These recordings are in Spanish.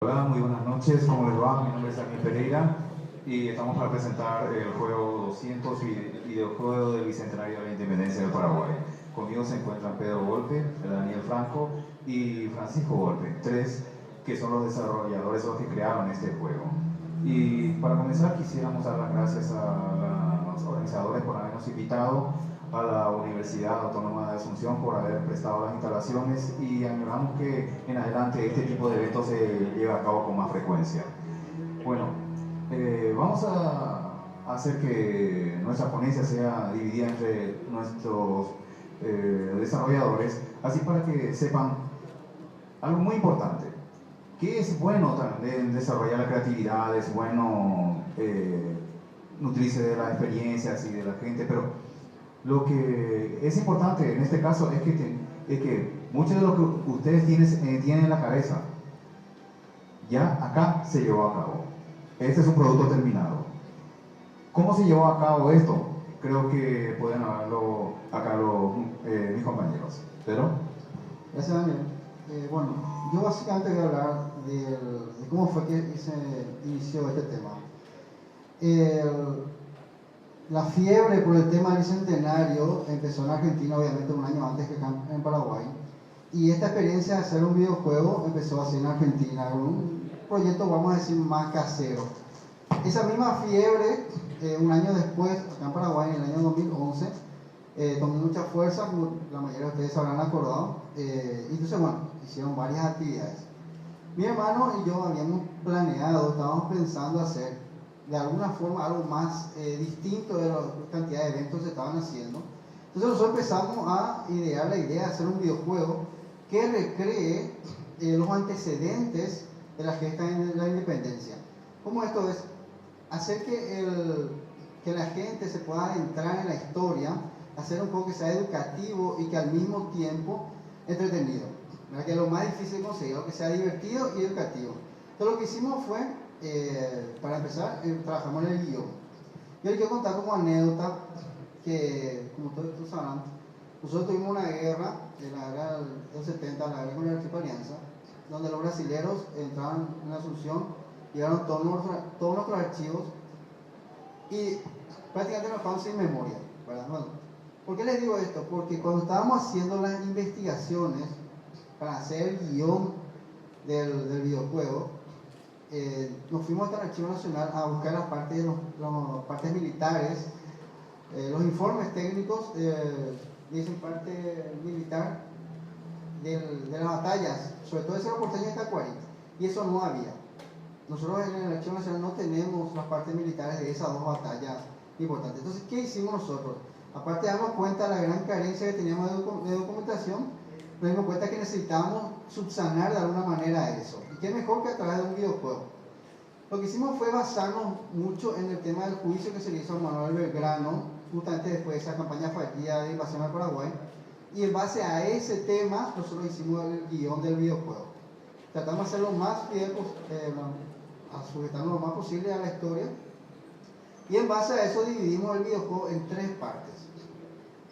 Hola, muy buenas noches, ¿cómo les va? Mi nombre es Daniel Pereira y estamos para presentar el juego 200 videojuego del Bicentenario de la Independencia del Paraguay. Conmigo se encuentran Pedro Volpe, Daniel Franco y Francisco Volpe, tres que son los desarrolladores o los que crearon este juego. Y para comenzar quisiéramos dar las gracias a los organizadores por habernos invitado, a la Universidad Autónoma de Asunción por haber prestado las instalaciones y añoramos que en adelante este tipo de eventos se lleve a cabo con más frecuencia. Bueno, vamos a hacer que nuestra ponencia sea dividida entre nuestros desarrolladores, así para que sepan algo muy importante, que es bueno también desarrollar la creatividad, es bueno nutrirse de las experiencias y de la gente, pero lo que es importante en este caso es que mucho de lo que ustedes tienen en la cabeza ya acá se llevó a cabo. Este es un producto terminado. ¿Cómo se llevó a cabo esto? Creo que pueden hablarlo acá mis compañeros. ¿Pero? Gracias, Daniel. Bueno, yo básicamente voy a hablar de cómo fue que se inició este tema. La fiebre por el tema del bicentenario empezó en Argentina, obviamente un año antes que acá en Paraguay. Y esta experiencia de hacer un videojuego empezó así en Argentina, un proyecto, vamos a decir, más casero. Esa misma fiebre, un año después, acá en Paraguay, en el año 2011, tomó mucha fuerza, como la mayoría de ustedes habrán acordado. Entonces, bueno, hicieron varias actividades. Mi hermano y yo habíamos planeado, estábamos pensando hacer de alguna forma algo más distinto de la cantidad de eventos que se estaban haciendo. Entonces nosotros empezamos a idear la idea de hacer un videojuego que recree los antecedentes de la gesta de la independencia. ¿Cómo esto es? Hacer que la gente se pueda entrar en la historia, hacer un juego que sea educativo y que al mismo tiempo entretenido. ¿Verdad? Que es lo más difícil de conseguir, que sea divertido y educativo. Entonces lo que hicimos fue, para empezar, trabajamos en el guión. Yo les quiero contar como anécdota que, como todos sabrán, nosotros tuvimos una guerra, en la guerra de los 70, la guerra con la Triple Alianza, donde los brasileros entraron en Asunción, llevaron todos nuestros archivos y prácticamente nos dejaron sin memoria, ¿verdad? Bueno, ¿por qué les digo esto? Porque cuando estábamos haciendo las investigaciones para hacer el guión del videojuego, nos fuimos hasta el Archivo Nacional a buscar las partes militares, los informes técnicos, dicen parte militar de las batallas, sobre todo el Cerro Porteño y Tacuarí, y eso no había. Nosotros en el Archivo Nacional no tenemos las partes militares de esas dos batallas importantes. Entonces, ¿qué hicimos nosotros? Aparte de darnos cuenta de la gran carencia que teníamos de documentación, nos dimos cuenta que necesitábamos subsanar de alguna manera eso. ¿Y qué mejor que a través de un videojuego? Lo que hicimos fue basarnos mucho en el tema del juicio que se le hizo a Manuel Belgrano, justamente después de esa campaña fallida de invasión al Paraguay. Y en base a ese tema, nosotros hicimos el guión del videojuego. Tratamos de hacerlo más fiel, a sujetarnos lo más posible a la historia. Y en base a eso dividimos el videojuego en tres partes.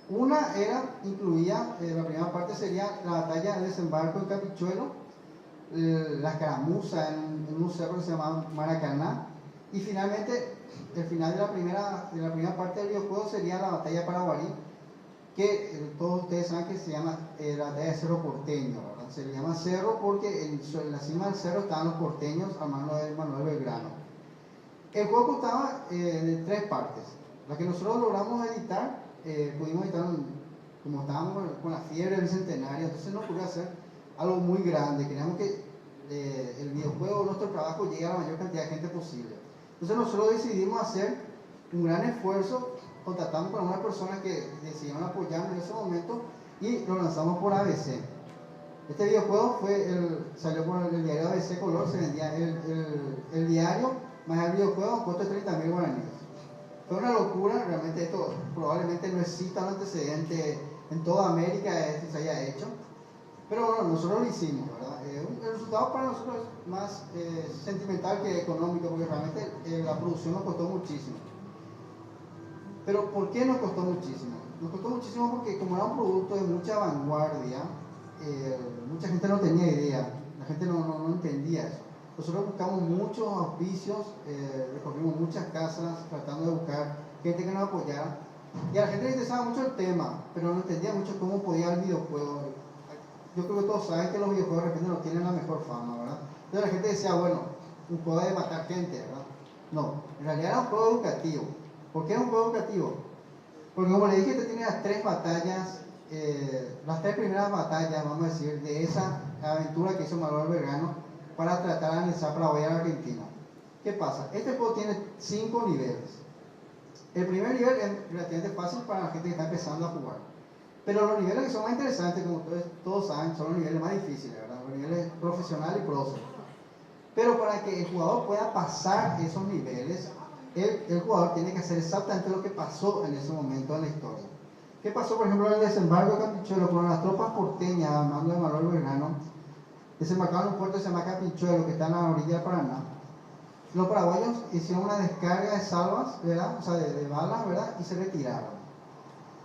Una incluía, la primera parte sería la batalla del desembarco de Capichuelo, la escaramuza en un cerro que se llama Maracaná, y finalmente el final de la primera parte del videojuego sería la batalla de Paraguarí, que todos ustedes saben que se llama la batalla de Cerro Porteño, ¿verdad? Se le llama cerro porque en la cima del cerro estaban los porteños a mano de Manuel Belgrano. El juego constaba de tres partes. La que nosotros logramos editar, pudimos editar, como estábamos con la fiebre del bicentenario, entonces no ocurrió hacer algo muy grande. Queríamos que el videojuego, nuestro trabajo, llegue a la mayor cantidad de gente posible. Entonces nosotros decidimos hacer un gran esfuerzo, contactamos con algunas personas que decidieron apoyarnos en ese momento y lo lanzamos por ABC. Este videojuego salió por el diario ABC Color, se vendía el diario más el videojuego a un costo de 30.000 guaraníes. Fue una locura, realmente esto probablemente no exista un antecedente en toda América que se haya hecho, pero bueno, nosotros lo hicimos, ¿verdad? El resultado para nosotros es más sentimental que económico, porque realmente la producción nos costó muchísimo. Pero ¿por qué nos costó muchísimo? Nos costó muchísimo porque como era un producto de mucha vanguardia, mucha gente no tenía idea, la gente no entendía eso. Nosotros buscamos muchos auspicios, recorrimos muchas casas tratando de buscar gente que nos apoyara. Y a la gente le interesaba mucho el tema, pero no entendía mucho cómo podía el videojuego. Yo creo que todos saben que los videojuegos de repente no tienen la mejor fama, ¿verdad? Entonces la gente decía, bueno, un juego de matar gente, ¿verdad? No, en realidad era un juego educativo. ¿Por qué es un juego educativo? Porque como le dije, te tiene las tres batallas, las tres primeras batallas, vamos a decir, de esa aventura que hizo Manuel Belgrano para tratar de analizar Paraguay a la Argentina. ¿Qué pasa? Este juego tiene 5 niveles. El primer nivel es relativamente fácil para la gente que está empezando a jugar. Pero los niveles que son más interesantes, como todos saben, son los niveles más difíciles, ¿verdad? Los niveles profesional y prócer. Pero para que el jugador pueda pasar esos niveles, el jugador tiene que hacer exactamente lo que pasó en ese momento en la historia. ¿Qué pasó, por ejemplo, en el desembarco de Capinchuelo? Cuando las tropas porteñas, al mando de Manuel Belgrano, desembarcaron en un puerto que se llama Capinchuelo, que está en la orilla del Paraná. Los paraguayos hicieron una descarga de salvas, ¿verdad? O sea, de balas, ¿verdad? Y se retiraron.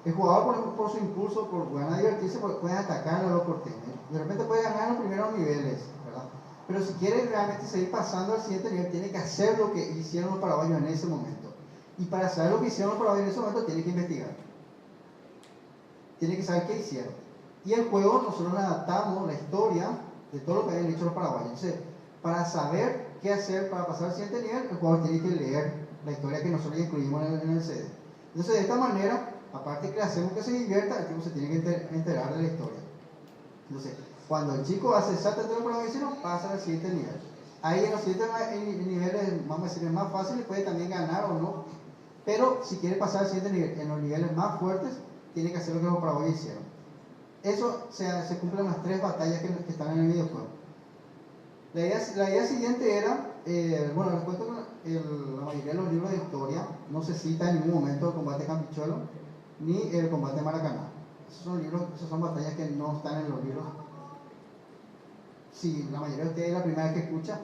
El jugador, por su impulso, por ganas de divertirse, puede atacar a los porteños. De repente puede ganar los primeros niveles, ¿verdad? Pero si quiere realmente seguir pasando al siguiente nivel, tiene que hacer lo que hicieron los paraguayos en ese momento. Y para saber lo que hicieron los paraguayos en ese momento, tiene que investigar. Tiene que saber qué hicieron. Y el juego, nosotros adaptamos la historia de todo lo que habían hecho los paraguayos. Entonces, para saber qué hacer para pasar al siguiente nivel, el jugador tiene que leer la historia que nosotros incluimos en el CD. Entonces, de esta manera, aparte que le hacemos que se divierta, el tipo se tiene que enterar de la historia. Entonces, cuando el chico hace exactamente lo que lo hicieron, pasa al siguiente nivel. Ahí en los siguientes niveles, vamos a decir, es más fácil, puede también ganar o no. Pero si quiere pasar al siguiente nivel, en los niveles más fuertes, tiene que hacer lo que los paraguayos hicieron. Eso se cumple en las 3 batallas que están en el videojuego. La idea siguiente era, bueno, les cuento que la mayoría de los libros de historia no se cita en ningún momento el combate de Campichuelo ni el combate de Maracaná. Esas son batallas que no están en los libros. Si la mayoría de ustedes es la primera vez que escucha,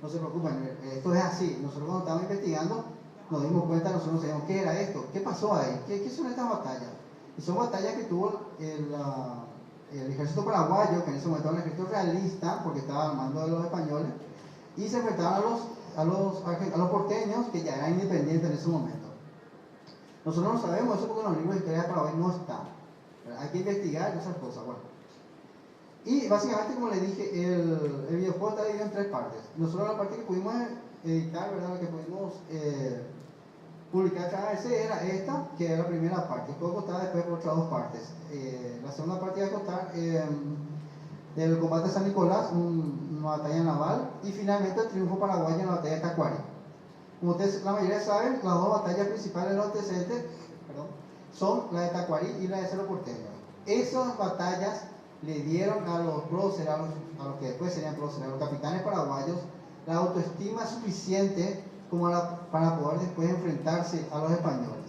no se preocupen, esto es así. Nosotros cuando estábamos investigando nos dimos cuenta, nosotros sabíamos qué era esto, qué pasó ahí, qué son estas batallas. Y son batallas que tuvo el ejército paraguayo, que en ese momento era un ejército realista, porque estaba al mando de los españoles, y se enfrentaban a los porteños, que ya eran independientes en ese momento. Nosotros no sabemos eso porque en los libros de historia de Paraguay no está. Hay que investigar esas cosas. Bueno. Y básicamente, como les dije, el videojuego está dividido en 3 partes. Nosotros la parte que pudimos editar, ¿verdad? La que pudimos publicar cada vez era esta, que era la primera parte. El juego costaba después por otras 2 partes. La segunda parte iba a costar del combate de San Nicolás, una batalla naval, y finalmente el triunfo paraguayo en la batalla de Tacuari. Como ustedes, la mayoría saben, las 2 batallas principales de los antecedentes son la de Tacuari y la de Cerro Porteño. Esas batallas le dieron a los próceres, a los que después serían próceres, a los capitanes paraguayos, la autoestima suficiente como para poder después enfrentarse a los españoles.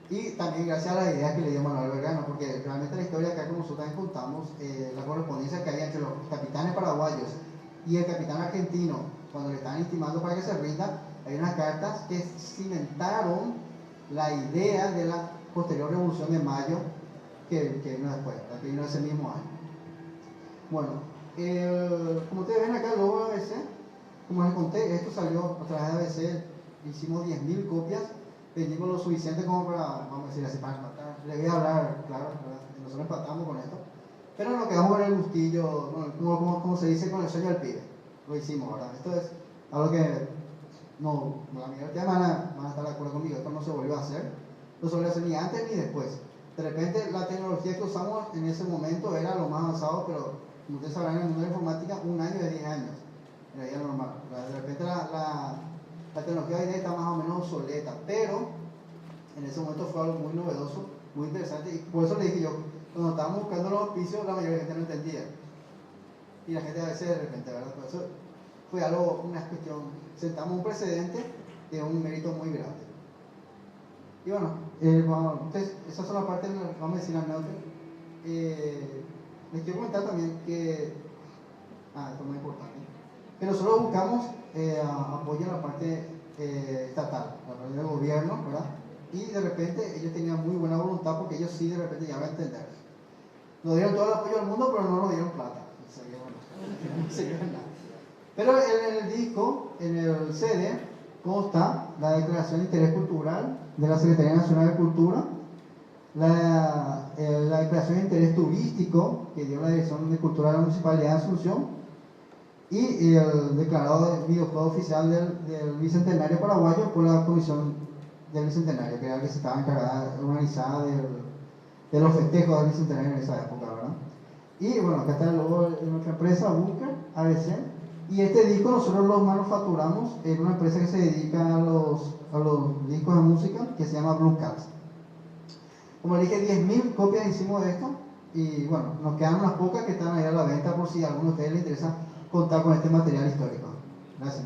Y también gracias a las ideas que le dio Manuel Belgrano, porque realmente la historia acá, como nosotros también contamos, la correspondencia que había entre los capitanes paraguayos y el capitán argentino, cuando le estaban intimando para que se rinda, hay unas cartas que cimentaron la idea de la posterior Revolución de Mayo que vino después, que vino ese mismo año. Bueno, como ustedes ven acá el logo de ABC, como les conté, esto salió a través de ABC, hicimos 10.000 copias, vendimos lo suficiente como para, vamos a decir así, para empatar. Le voy a hablar, claro, nosotros empatamos con esto, pero nos quedamos con el gustillo, bueno, como se dice, con el sueño del pibe. Lo hicimos, ¿verdad? Esto es algo que, no, la mayoría de ustedes van a estar de acuerdo conmigo, esto no se volvió a hacer, no se volvió a hacer ni antes ni después. De repente la tecnología que usamos en ese momento era lo más avanzado, pero como ustedes sabrán, en el mundo de la informática, 1 año de 10 años, en la vida normal. De repente la tecnología hoy día está más o menos obsoleta, pero en ese momento fue algo muy novedoso, muy interesante, y por eso le dije yo, cuando estábamos buscando los auspicios, la mayoría de la gente no entendía. Y la gente a veces de repente, ¿verdad? Por eso fue algo, una cuestión, sentamos un precedente de un mérito muy grande. Y bueno, entonces, esas son las partes, vamos a decir, anécdotas. Les quiero comentar también que, esto es muy importante, que nosotros buscamos apoyo en la parte estatal, la parte del gobierno, ¿verdad? Y de repente ellos tenían muy buena voluntad porque ellos sí de repente ya van a entender. Nos dieron todo el apoyo del mundo, pero no nos dieron plata. No se nada. Pero en el disco, en el CD, consta la declaración de interés cultural de la Secretaría Nacional de Cultura, la declaración de interés turístico que dio la Dirección de Cultura de la Municipalidad de Asunción y el declarado de videojuego oficial del Bicentenario Paraguayo por la Comisión del Bicentenario, que era la que se estaba encargada, organizada de los festejos del Bicentenario en esa época, ¿verdad? Y bueno, acá está el logo de nuestra empresa, Bunker, ABC. Y este disco nosotros lo manufacturamos en una empresa que se dedica a los discos de música, que se llama Blue Cats. Como le dije, 10.000 copias hicimos de esto. Y bueno, nos quedan unas pocas que están ahí a la venta por si a alguno de ustedes les interesa contar con este material histórico. Gracias.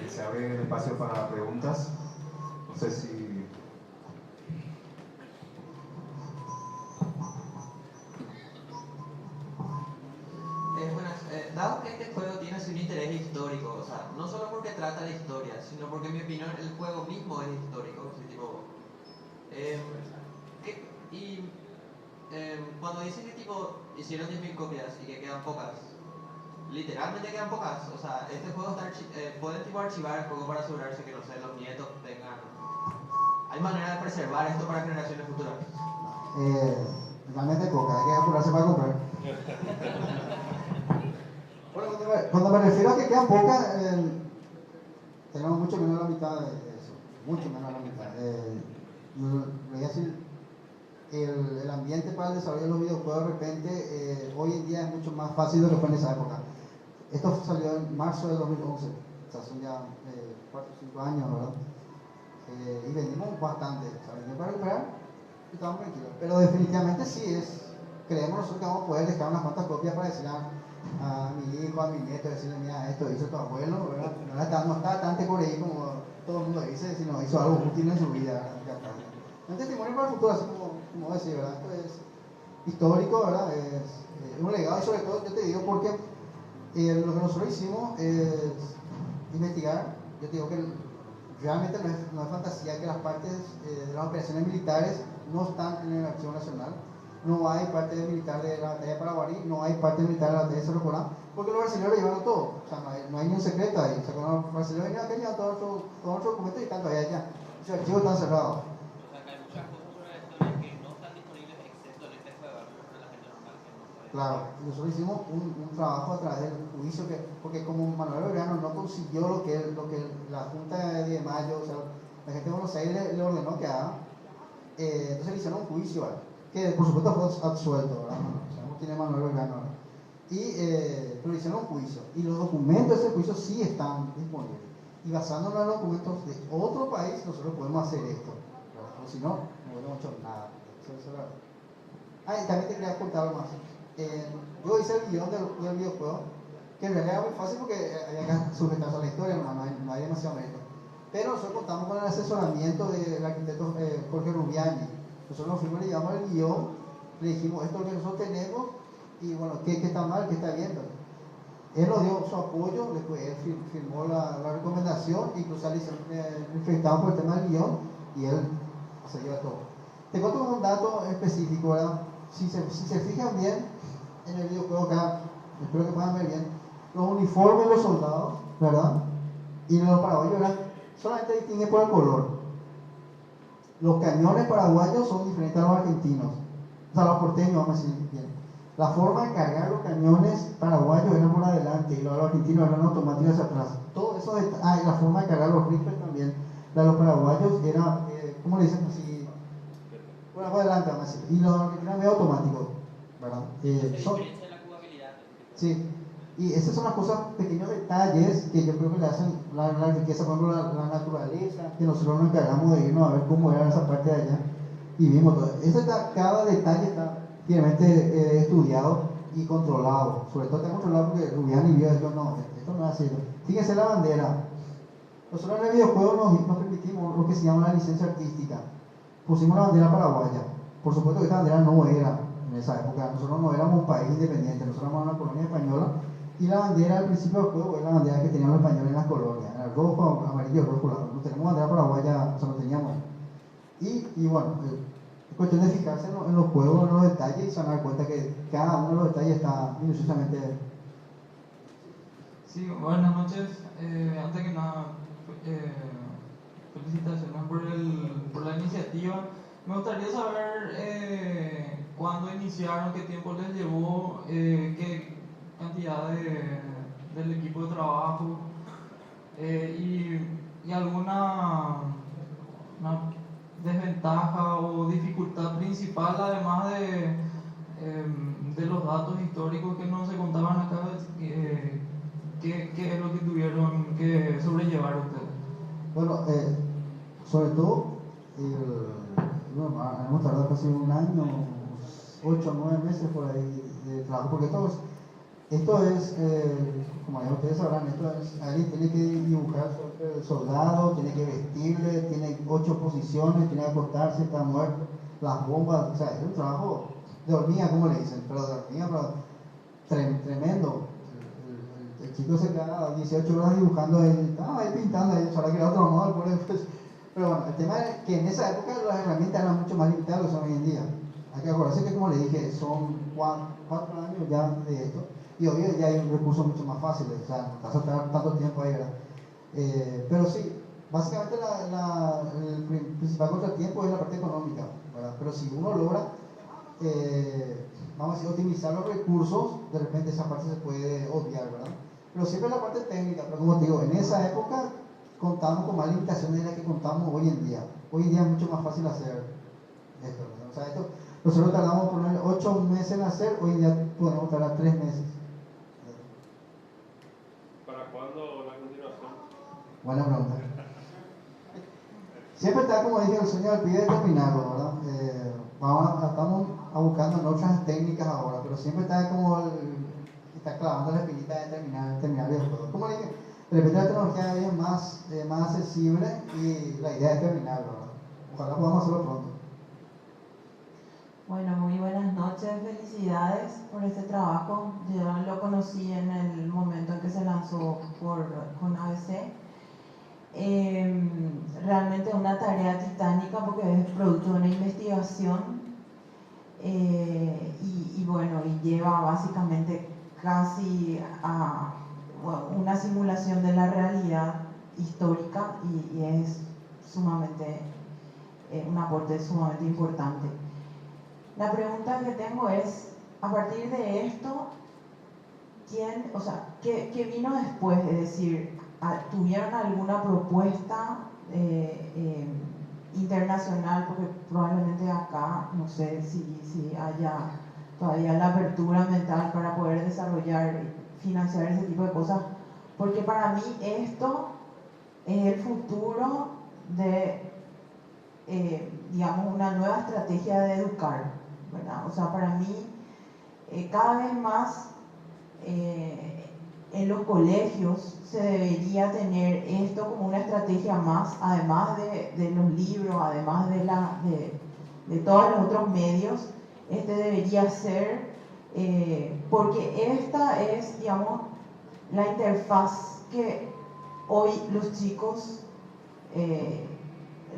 Se abre el espacio para preguntas. No sé si... Dado que este juego tiene un interés histórico, o sea, no solo porque trata de historia, sino porque en mi opinión el juego mismo es histórico, así, tipo, cuando dicen que tipo hicieron 10.000 copias y que quedan pocas, literalmente quedan pocas, o sea, este juego está pueden tipo archivar el juego para asegurarse que, no sé, los nietos tengan... ¿Hay manera de preservar esto para generaciones futuras? Realmente coca, hay que apurarse para comprar. Bueno, cuando me refiero a que quedan pocas, tenemos mucho menos de la mitad de eso, mucho menos de la mitad. Voy a decir, el ambiente para el desarrollo de los videojuegos de repente, hoy en día es mucho más fácil de lo que fue en esa época. Esto salió en marzo del 2011, o sea, son ya 4 o 5 años, ¿verdad? Y vendimos bastante, o sea, vendimos para recuperar y estamos tranquilos. Pero definitivamente sí, creemos nosotros que vamos a poder dejar unas cuantas copias para decir a mi hijo, a mi nieto, decirle, mira, esto hizo tu abuelo, ¿verdad? No está tan por ahí como todo el mundo dice, sino hizo algo útil en su vida, ¿verdad? Un testimonio para el futuro, así como decir, ¿verdad? Esto es histórico, ¿verdad? Es un legado y sobre todo, yo te digo, porque lo que nosotros hicimos es investigar. Yo te digo que realmente no es fantasía que las partes de las operaciones militares no están en el Archivo Nacional. No hay parte militar de la batalla de Paraguarí, no hay parte militar de la batalla de Cerro Corá, porque los brasileños lo llevaron todo. O sea, no hay ni un secreto ahí. O sea, cuando los brasileños vinieron acá, llevan todos nuestros documentos y están todavía allá. Los archivos están cerrados. O sea, que hay muchas cosas sobre la historia que no están disponibles excepto en este juego, para la gente normal que no puede. Claro, nosotros hicimos un trabajo a través del juicio, porque como Manuel Belgrano no consiguió lo que la Junta de Mayo, o sea, la gente de Buenos Aires le ordenó que haga, entonces le hicieron un juicio, ¿verdad? Que por supuesto fue absuelto, ¿verdad? Sabemos quién es Manuel Belgrano, ¿verdad? Pero le hicieron un juicio, y los documentos de ese juicio sí están disponibles. Y basándonos en los documentos de otro país, nosotros podemos hacer esto, ¿verdad? Porque si no, no hubiéramos hecho nada. Eso es la verdad. Y también te quería contar algo más. Yo hice el guión del videojuego, que en realidad era muy fácil porque había que sujetarse a la historia, no hay demasiado mérito. Pero nosotros contamos con el asesoramiento del arquitecto Jorge Rubiani. Nosotros nos fuimos, le llevamos el guión, le dijimos esto es lo que nosotros tenemos y bueno, ¿qué está mal, qué está bien? Él nos dio su apoyo, después él firmó la recomendación, incluso le enfrentamos por el tema del guión y él se lleva todo. Te cuento un dato específico, ¿verdad? Si se fijan bien en el videojuego acá, espero que puedan ver bien, los uniformes de los soldados, ¿verdad? Y los paraguayos, ¿verdad? Solamente distingue por el color. Los cañones paraguayos son diferentes a los argentinos, o sea, los porteños, vamos a decir bien. La forma de cargar los cañones paraguayos era por adelante y los argentinos eran automáticos hacia atrás. Todo eso, y la forma de cargar los rifles también, la de los paraguayos era, ¿cómo le dicen así? Por adelante, vamos a decir. Y los argentinos eran automáticos, ¿verdad? La diferencia de la jugabilidad. Sí. Y esas son las cosas, pequeños detalles que yo creo que le hacen la riqueza, por ejemplo, la naturaleza, que nosotros nos encargamos de irnos a ver cómo era esa parte de allá y vimos todo. Cada detalle está firmemente estudiado y controlado. Sobre todo está controlado porque Rubiani vio esto, no es así. Fíjense la bandera. Nosotros en el videojuego nos permitimos lo que se llama la licencia artística. Pusimos la bandera paraguaya. Por supuesto que esta bandera no era en esa época. Nosotros no éramos un país independiente, nosotros éramos una colonia española. Y la bandera al principio del juego es la bandera que tenían los españoles en las colonias, era el rojo, amarillo, rojo, no tenemos bandera paraguaya, o sea, no teníamos. Y bueno, cuestión de fijarse en los juegos, en los detalles, y se van a dar cuenta que cada uno de los detalles está minuciosamente. Sí, buenas noches. Antes que nada, felicitaciones por la iniciativa. Me gustaría saber cuándo iniciaron, qué tiempo les llevó, qué cantidad del equipo de trabajo y alguna una desventaja o dificultad principal, además de los datos históricos que no se contaban acá. ¿Qué es lo que tuvieron que sobrellevar ustedes? Bueno, sobre todo, hemos tardado casi un año, 8 o 9 meses por ahí de trabajo, porque esto es, como ya ustedes sabrán, alguien tiene que dibujar sobre el soldado, tiene que vestirle, tiene 8 posiciones, tiene que acostarse, está muerto, las bombas, o sea, es un trabajo de hormiga, como le dicen, pero de hormiga, pero tremendo. El chico se queda 18 horas dibujando ahí pintando ahí, ojalá que era otro modo, pues. Pero bueno, el tema es que en esa época las herramientas eran mucho más limitadas de lo que son hoy en día. Hay que acordarse que, como le dije, son 4 años ya de esto, y hoy ya hay recursos mucho más fáciles, o sea, no vas a estar tanto tiempo ahí, ¿verdad? Pero sí, básicamente el principal contratiempo es la parte económica, ¿verdad? Pero si uno logra, vamos a decir, optimizar los recursos, de repente esa parte se puede obviar, ¿verdad? Pero siempre la parte técnica, pero como te digo, en esa época contamos con más limitaciones de las que contamos hoy en día. Hoy en día es mucho más fácil hacer esto, ¿verdad? O sea, esto, nosotros tardamos por 8 meses en hacer, hoy en día podemos tardar 3 meses. ¿Para cuándo la continuación? Buena pregunta. Siempre está, como dije, el sueño del pibe de terminarlo, ¿verdad? Estamos buscando en otras técnicas ahora, pero siempre está como está clavando la espinita de terminar el juego. Como le dije, de repente la tecnología es más accesible y la idea es terminarlo, ¿verdad? Ojalá podamos hacerlo pronto. Bueno, muy buenas noches, felicidades por este trabajo. Yo lo conocí en el momento en que se lanzó con ABC. Realmente una tarea titánica porque es producto de una investigación y bueno, y lleva básicamente casi a una simulación de la realidad histórica y es sumamente un aporte sumamente importante. La pregunta que tengo es, a partir de esto, ¿qué vino después? Es decir, ¿tuvieron alguna propuesta internacional? Porque probablemente acá, no sé si haya todavía la apertura mental para poder desarrollar, financiar ese tipo de cosas, porque para mí esto es el futuro de, digamos, una nueva estrategia de educar, ¿verdad? O sea, para mí, cada vez más en los colegios se debería tener esto como una estrategia más, además de los libros, además de todos los otros medios. Debería ser, porque esta es, digamos, la interfaz que hoy los chicos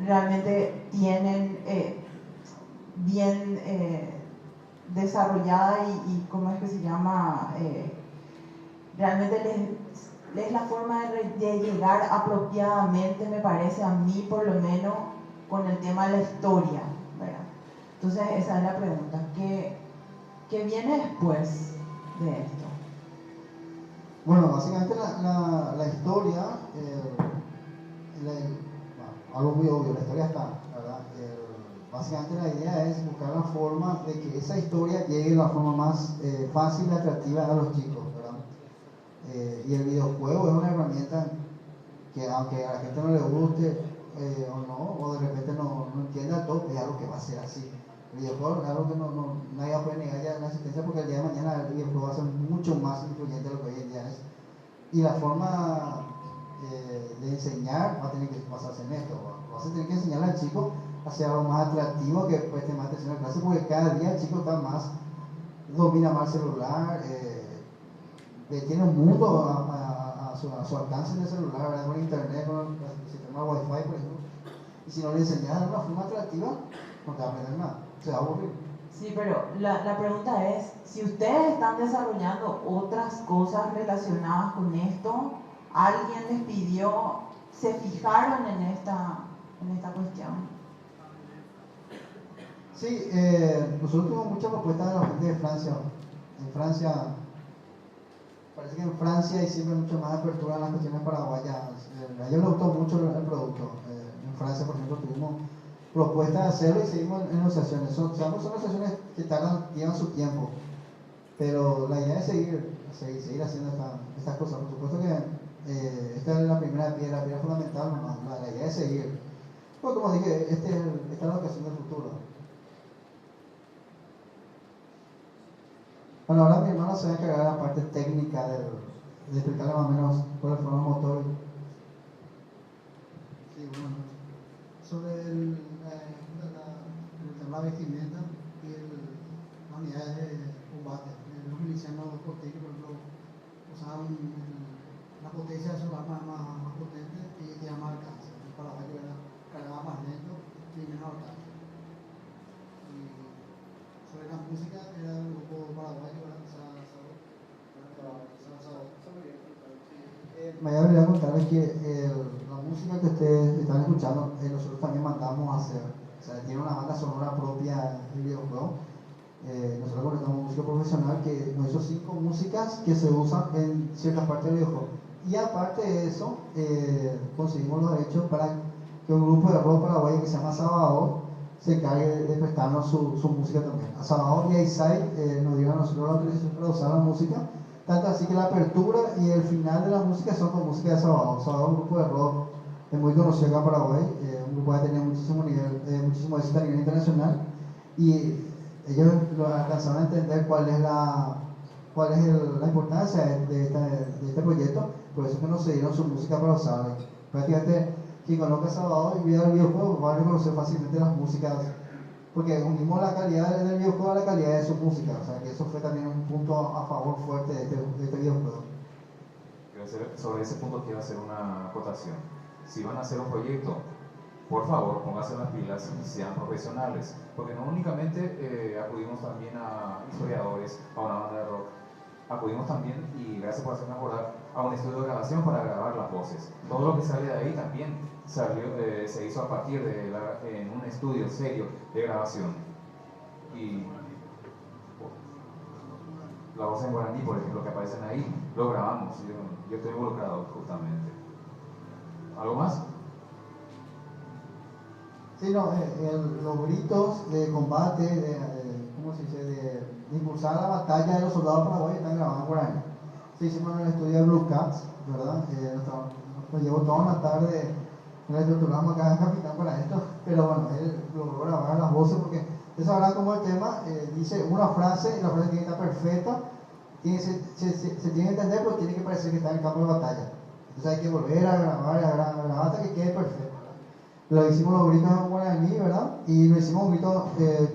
realmente tienen bien desarrollada y ¿cómo es que se llama? Realmente es la forma de llegar apropiadamente, me parece a mí por lo menos, con el tema de la historia, ¿verdad? Entonces esa es la pregunta, ¿qué viene después de esto? Bueno, básicamente la historia, algo muy obvio, la historia está, ¿verdad? Básicamente la idea es buscar la forma de que esa historia llegue de la forma más fácil y atractiva a los chicos, ¿verdad? Y el videojuego es una herramienta que, aunque a la gente no le guste o no, o de repente no entienda todo, es algo que va a ser así. El videojuego es algo que nadie puede negar ya la existencia, porque el día de mañana el videojuego va a ser mucho más influyente de lo que hoy en día es. Y la forma de enseñar va a tener que basarse en esto. Vas a tener que enseñarle al chico hacia algo más atractivo, que preste más atención a la clase, porque cada día el chico está domina más el celular, tiene un mundo a su alcance en el celular, ¿verdad? Con internet, con el sistema wifi, por ejemplo. Y si no le enseñas de una forma atractiva, no te va a aprender nada. se va a aburrir. Sí, pero la pregunta es, si ustedes están desarrollando otras cosas relacionadas con esto, alguien les pidió, se fijaron en esta cuestión. Sí, nosotros tuvimos muchas propuestas de la gente de Francia. En Francia, parece que en Francia hay siempre mucho más apertura en las cuestiones paraguayas. A ellos les gustó mucho el producto. En Francia, por ejemplo, tuvimos propuestas de hacerlo y seguimos en negociaciones. Son negociaciones que llevan su tiempo. Pero la idea es seguir haciendo estas cosas. Por supuesto que esta es la primera piedra fundamental, nomás. La idea es seguir. Pues como dije, esta es la ocasión del futuro. Bueno, ahora mi hermano se va a encargar de la parte técnica de explicarle más o menos cuál fue el motor. Sí, bueno, sobre la vestimenta y las unidades de combate. Los milicianos porteños, por ejemplo, usaban la potencia de sus armas más potente y tenía más alcance. El paraguayo cargaba más lento y menos alcance. Y sobre la música era un grupo paraguayo, Me voy a contarles que la música que ustedes están escuchando, nosotros también mandamos a hacer. O sea, tiene una banda sonora propia del videojuego. Nosotros contratamos música profesional que nos hizo 5 músicas que se usan en ciertas partes del videojuego. Y aparte de eso, conseguimos los derechos para que un grupo de rock paraguayo que se llama Sabador se encargue de prestarnos su música también. A Sabador y a Isai nos dieron a nosotros la autorización para usar la música. Tanto así que la apertura y el final de la música son con música de Sabador. Sabador es un grupo de rock muy conocido acá en Paraguay, un grupo que ha tenido muchísimo éxito a nivel internacional, y ellos alcanzaron a entender cuál es la importancia de este proyecto, por eso que nos cedieron su música para usarla. Prácticamente quien conozca a Salvador y vea el videojuego va a reconocer fácilmente las músicas, porque unimos la calidad del videojuego a la calidad de su música, o sea que eso fue también un punto a favor fuerte de este videojuego. Sobre ese punto quiero hacer una acotación. Si van a hacer un proyecto, por favor, pónganse las pilas y sean profesionales, porque no únicamente acudimos también a historiadores, a una banda de rock, acudimos también, y gracias por hacerme acordar, a un estudio de grabación para grabar las voces. Todo lo que sale de ahí también se hizo a partir en un estudio serio de grabación. Y la voz en guaraní, por ejemplo, que aparecen ahí, lo grabamos. Yo estoy involucrado justamente. ¿Algo más? Sí, no, los gritos de combate, ¿cómo se dice? De impulsar la batalla de los soldados paraguayos están grabados en guaraní. Sí, hicimos en el estudio de Blue Cats, ¿verdad? Nos llevó toda una tarde, nos estructuramos acá en Capitán para esto, pero bueno, él logró grabar las voces porque ustedes sabrán cómo el tema dice una frase y la frase tiene que estar perfecta, se tiene que entender, pero tiene que parecer que está en el campo de batalla. Entonces hay que volver a grabar hasta que quede perfecto. Lo hicimos los gritos en guaraní, ¿verdad? Y lo hicimos un grito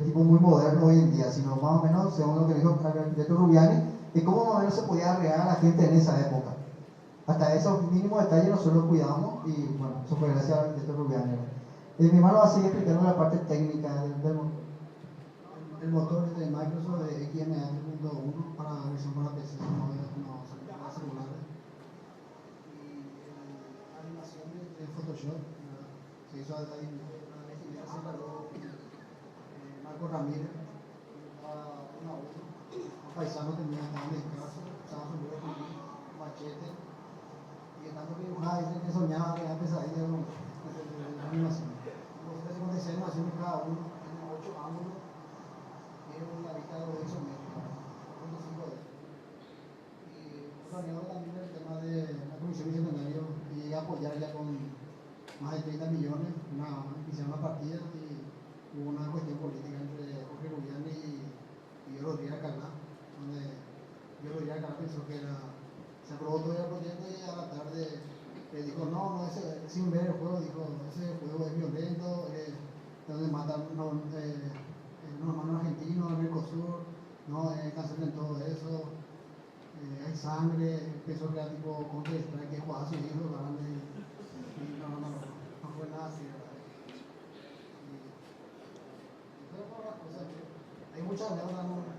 tipo muy moderno hoy en día, sino más o menos, según lo que dijo Alberto Rubiani, de cómo más o menos se podía arreglar a la gente en esa época. Hasta esos mínimos detalles nosotros los cuidamos y bueno, eso fue gracias a Alberto Rubiani. Mi hermano va a seguir explicando la parte técnica del motor. El motor es de Microsoft de XMA3.1 para la versión para PC, no para celulares. Y la animación de Photoshop se hizo ahí, la vestimenta se encargó Marco Ramírez, un paisano tenía, estaba descalzo, usaba su nuevo machete, y tanto que dibujaba, dice que soñaba que era pesadilla de la animación. Los 356 animaciones cada uno, tiene 8 ángulos. La vista de isométrica, 1.5D. Y planeamos también el tema de la Comisión Bicentenario y apoyar ya con más de 30 millones, iniciar una partida, y hubo una cuestión política entre Jorge Rubiani y Diego Rodríguez Calá, donde Diego Rodríguez Calá pensó que se aprobó todo el proyecto y a la tarde dijo, no, sin ver el juego, dijo, ese juego es violento, donde matan unos hermanos argentinos, el Mercosur, no, cancelen todo eso, hay sangre, empezó a crear tipo Counter-Strike que jugaba a su hijo, ¿verdad? Y no fue nada así, ¿verdad? Y fueron las cosas Hay muchas deudas, ¿no?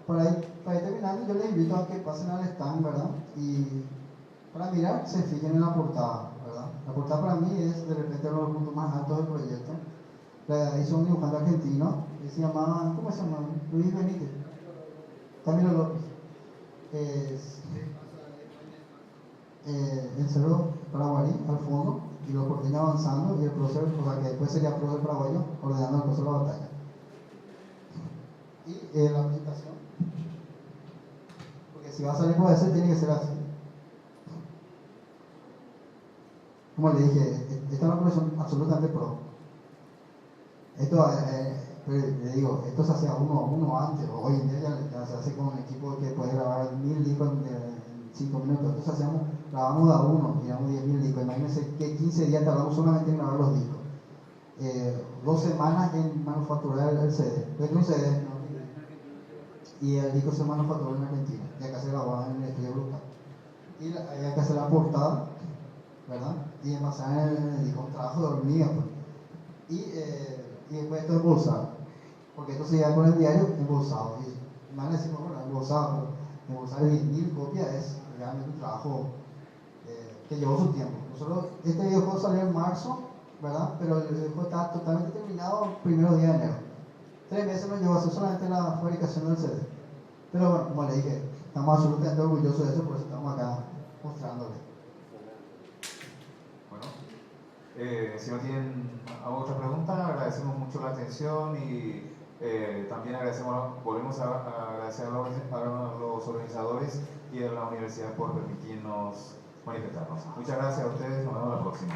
Para ir terminando, yo les invito a que pasen al stand, ¿verdad? Y para mirar, se fijen en la portada, ¿verdad? La portada para mí es de repente uno de los puntos más altos del proyecto. La hizo un dibujante argentino que se llamaba, ¿cómo se llama? Luis Benítez. Camilo López. El cerro paraguarí al fondo y los porteños avanzando y el prócer, o sea que después sería el prócer paraguayo ordenando el proceso de la batalla. Y la presentación, porque si va a salir por ese tiene que ser así. Como le dije, esta es una profesión absolutamente pro. Esto, le digo, esto se hacía uno antes, o hoy en día ya se hace con un equipo que puede grabar 1000 discos en 5 minutos. Entonces grabamos de a uno, digamos 10.000 discos. Imagínense que 15 días tardamos solamente en grabar los discos. 2 semanas en manufacturar el CD. Es un CD, ¿no? Y el disco se manufacturó en Argentina, y acá se grabó en el estudio Brutal. Y hay que hacer la portada, ¿verdad? Y envasar en el disco, un trabajo de hormiga, pues. Y después esto embolsado, porque esto se lleva con el diario embolsado. Y más le decimos, bueno, embolsado, pero embolsar 10.000 copias es realmente un trabajo que llevó su tiempo. Nosotros, este videojuego salió en marzo, ¿verdad? Pero el videojuego está totalmente terminado el primero día de enero. 3 meses nos llevó a hacer solamente la fabricación del CD. Pero bueno, como le dije, estamos absolutamente orgullosos de eso, por eso estamos acá mostrándole. Bueno, si no tienen otra pregunta, agradecemos mucho la atención y también volvemos a agradecer a los organizadores y a la universidad por permitirnos manifestarnos. Muchas gracias a ustedes, nos vemos la próxima.